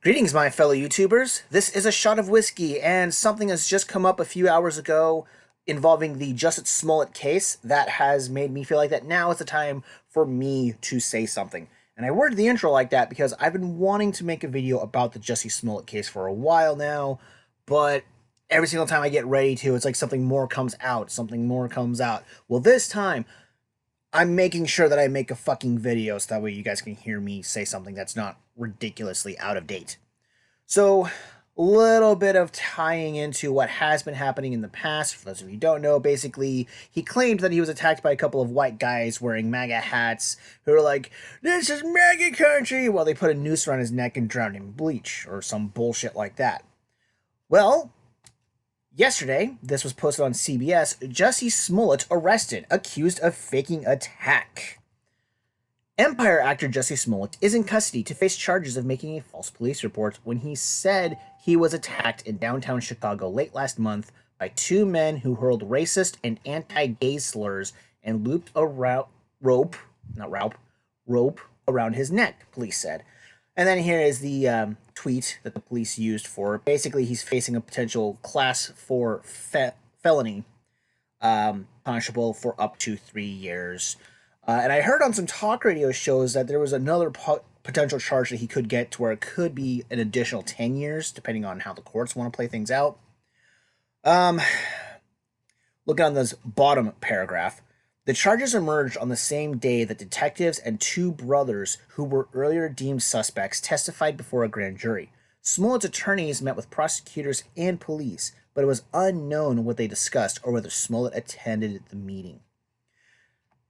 Greetings, my fellow YouTubers. This is a shot of whiskey, and something has just come up a few hours ago involving the Jussie Smollett case that has made me feel like that now is the time for me to say something. And I worded the intro like that because I've been wanting to make a video about the Jussie Smollett case for a while now, but every single time I get ready to, it's like something more comes out, something more comes out. Well, this time, I'm making sure that I make a fucking video so that way you guys can hear me say something that's not ridiculously out of date. So, a little bit of tying into what has been happening in the past. For those of you who don't know, basically, he claimed that he was attacked by a couple of white guys wearing MAGA hats who were like, "This is MAGA country!" while they put a noose around his neck and drowned him in bleach, or some bullshit like that. Well, yesterday, this was posted on CBS, Jussie Smollett arrested, accused of faking attack. Empire actor Jussie Smollett is in custody to face charges of making a false police report when he said he was attacked in downtown Chicago late last month by two men who hurled racist and anti-gay slurs and looped a rope around his neck, police said. And then here is the tweet that the police used for, basically he's facing a potential class 4 felony, punishable for up to 3 years. And I heard on some talk radio shows that there was another potential charge that he could get to where it could be an additional 10 years, depending on how the courts want to play things out. Looking on this bottom paragraph, the charges emerged on the same day that detectives and two brothers who were earlier deemed suspects testified before a grand jury. Smollett's attorneys met with prosecutors and police, but it was unknown what they discussed or whether Smollett attended the meeting.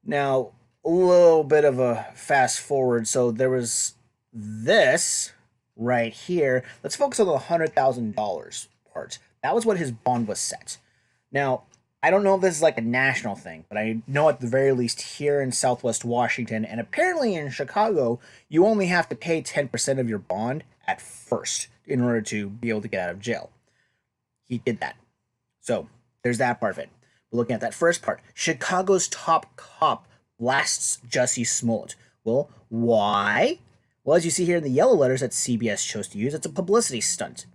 Now, a little bit of a fast forward. So there was this right here. Let's focus on the $100,000 part. That was what his bond was set. Now, I don't know if this is like a national thing, but I know at the very least here in Southwest Washington, and apparently in Chicago, you only have to pay 10% of your bond at first in order to be able to get out of jail. He did that. So there's that part of it. But looking at that first part, Chicago's top cop blasts Jussie Smollett. Well, why? Well, as you see here in the yellow letters that CBS chose to use, it's a publicity stunt.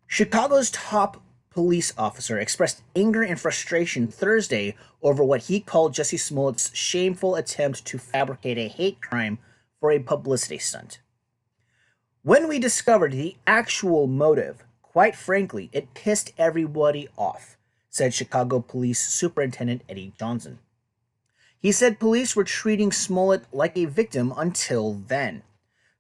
Chicago's top police officer expressed anger and frustration Thursday over what he called Jussie Smollett's shameful attempt to fabricate a hate crime for a publicity stunt. When we discovered the actual motive, quite frankly, it pissed everybody off, said Chicago Police Superintendent Eddie Johnson. He said police were treating Smollett like a victim until then.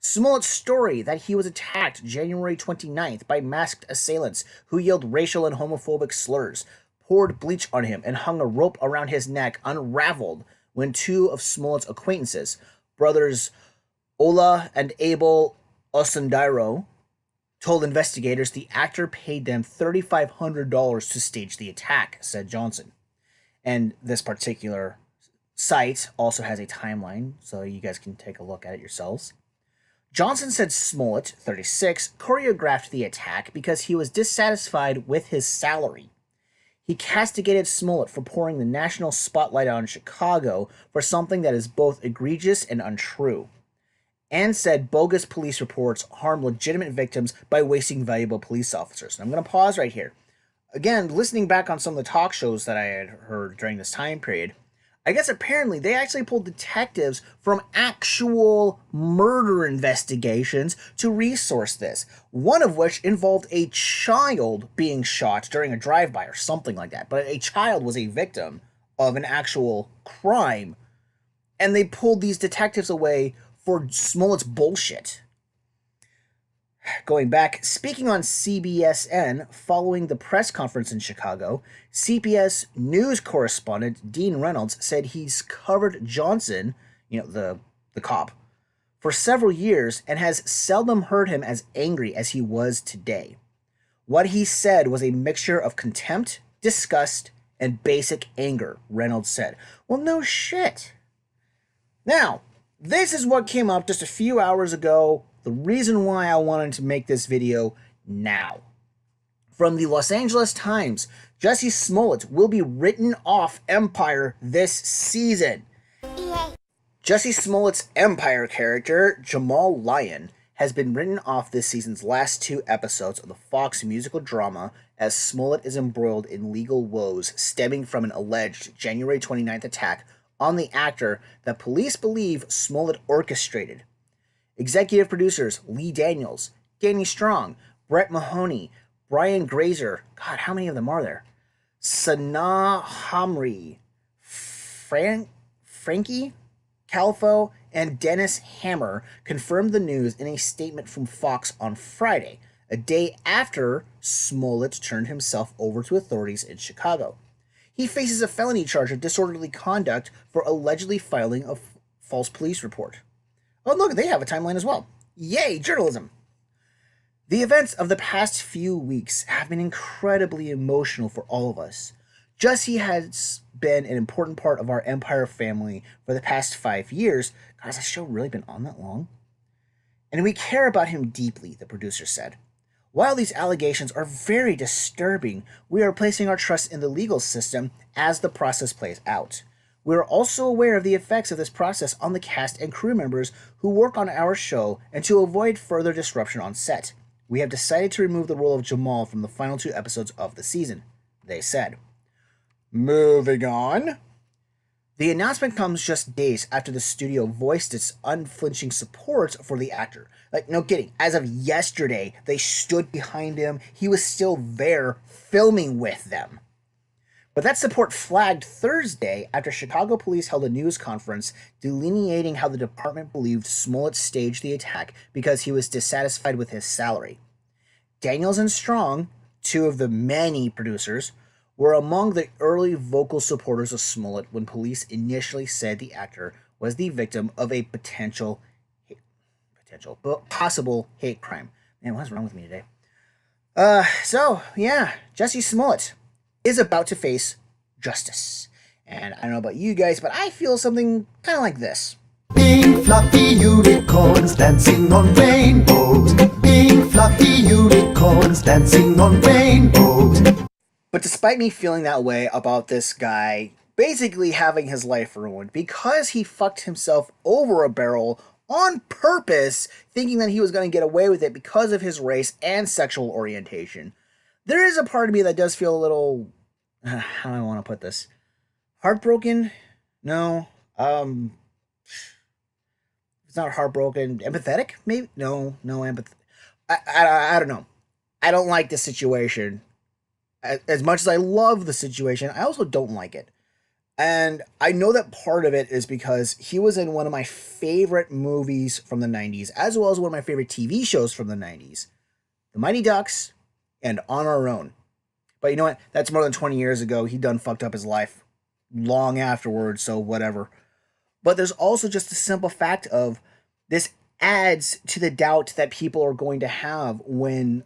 Smollett's story that he was attacked January 29th by masked assailants who yelled racial and homophobic slurs, poured bleach on him, and hung a rope around his neck unraveled when two of Smollett's acquaintances, brothers Ola and Abel Osundairo, told investigators the actor paid them $3,500 to stage the attack, said Johnson. And this particular site also has a timeline, so you guys can take a look at it yourselves. Johnson said Smollett, 36, choreographed the attack because he was dissatisfied with his salary. He castigated Smollett for pouring the national spotlight on Chicago for something that is both egregious and untrue, and said bogus police reports harm legitimate victims by wasting valuable police officers. And I'm going to pause right here. Again, listening back on some of the talk shows that I had heard during this time period, I guess apparently they actually pulled detectives from actual murder investigations to resource this, one of which involved a child being shot during a drive-by or something like that. But a child was a victim of an actual crime, and they pulled these detectives away for Smollett's bullshit. Going back, speaking on CBSN following the press conference in Chicago, CBS News correspondent Dean Reynolds said he's covered Johnson, the cop, for several years and has seldom heard him as angry as he was today. What he said was a mixture of contempt, disgust, and basic anger, Reynolds said. Well, no shit. Now, this is what came up just a few hours ago. The reason why I wanted to make this video now. From the Los Angeles Times, Jussie Smollett will be written off Empire this season. Jussie Smollett's Empire character, Jamal Lyon, has been written off this season's last 2 episodes of the Fox musical drama as Smollett is embroiled in legal woes stemming from an alleged January 29th attack on the actor that police believe Smollett orchestrated. Executive producers Lee Daniels, Danny Strong, Brett Mahoney, Brian Grazer, God, how many of them are there? Sanaa Hamri, Frankie Calfo, and Dennis Hammer confirmed the news in a statement from Fox on Friday, a day after Smollett turned himself over to authorities in Chicago. He faces a felony charge of disorderly conduct for allegedly filing a false police report. Oh, look, they have a timeline as well. Yay, journalism! The events of the past few weeks have been incredibly emotional for all of us. Jesse has been an important part of our Empire family for the past 5 years. God, has this show really been on that long? And we care about him deeply, the producer said. While these allegations are very disturbing, we are placing our trust in the legal system as the process plays out. We are also aware of the effects of this process on the cast and crew members who work on our show, and to avoid further disruption on set, we have decided to remove the role of Jamal from the final 2 episodes of the season, they said. Moving on. The announcement comes just days after the studio voiced its unflinching support for the actor. Like, no kidding. As of yesterday, they stood behind him. He was still there, filming with them. But that support flagged Thursday after Chicago police held a news conference delineating how the department believed Smollett staged the attack because he was dissatisfied with his salary. Daniels and Strong, 2 of the many producers, were among the early vocal supporters of Smollett when police initially said the actor was the victim of a possible hate crime. Man, what's wrong with me today? Jesse Smollett is about to face justice. And I don't know about you guys, but I feel something kind of like this. Big fluffy unicorns dancing on rainbows. Big fluffy unicorns dancing on rainbows. But despite me feeling that way about this guy basically having his life ruined because he fucked himself over a barrel on purpose, thinking that he was going to get away with it because of his race and sexual orientation, there is a part of me that does feel a little, how do I want to put this? Heartbroken? No. It's not heartbroken. Empathetic? Maybe? No, empathy. I don't know. I don't like this situation. As much as I love the situation, I also don't like it. And I know that part of it is because he was in one of my favorite movies from the 90s, as well as one of my favorite TV shows from the 90s. The Mighty Ducks and On Our Own. But you know what? That's more than 20 years ago. He done fucked up his life long afterwards, so whatever. But there's also just the simple fact of this adds to the doubt that people are going to have when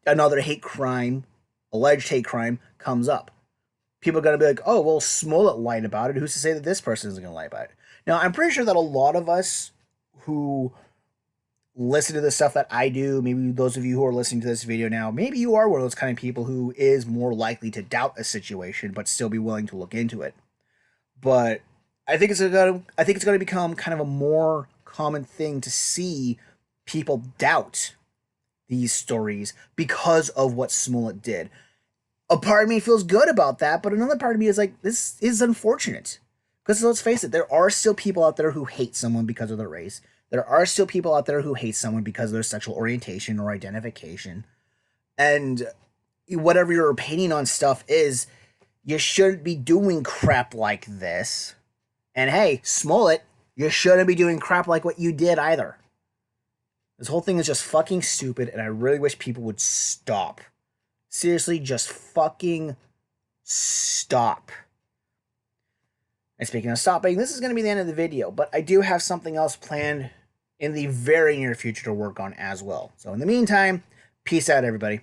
another hate crime, alleged hate crime, comes up. People are going to be like, oh, well, Smollett lied about it. Who's to say that this person isn't going to lie about it? Now, I'm pretty sure that a lot of us who listen to the stuff that I do, maybe those of you who are listening to this video now, maybe you are one of those kind of people who is more likely to doubt a situation, but still be willing to look into it. But I think it's going to become kind of a more common thing to see people doubt these stories because of what Smollett did. A part of me feels good about that, but another part of me is like, this is unfortunate. Because let's face it, there are still people out there who hate someone because of their race. There are still people out there who hate someone because of their sexual orientation or identification. And whatever your opinion on stuff is, you shouldn't be doing crap like this. And hey, Smollett, you shouldn't be doing crap like what you did either. This whole thing is just fucking stupid, and I really wish people would stop. Seriously, just fucking stop. And speaking of stopping, this is going to be the end of the video, but I do have something else planned in the very near future to work on as well. So in the meantime, peace out, everybody.